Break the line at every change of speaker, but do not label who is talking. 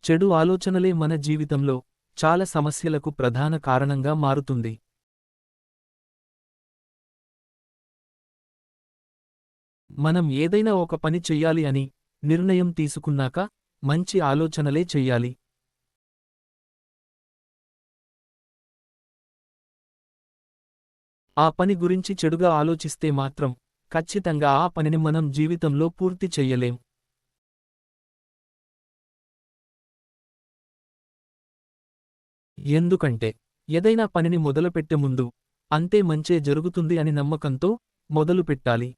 చెడు ఆలోచనలే మన జీవితంలో చాలా సమస్యలకు ప్రధాన కారణంగా మారుతుంది. మనం ఏదైనా ఒక పని చెయ్యాలి అని నిర్ణయం తీసుకున్నాక మంచి ఆలోచనలే చెయ్యాలి. ఆ పని గురించి చెడుగా ఆలోచిస్తే మాత్రం ఖచ్చితంగా ఆ పనిని మనం జీవితంలో పూర్తి చెయ్యలేం. ఎందుకంటే ఏదైనా పనిని మొదలుపెట్టే ముందు అంతే మంచే జరుగుతుంది అని నమ్మకంతో మొదలుపెట్టాలి.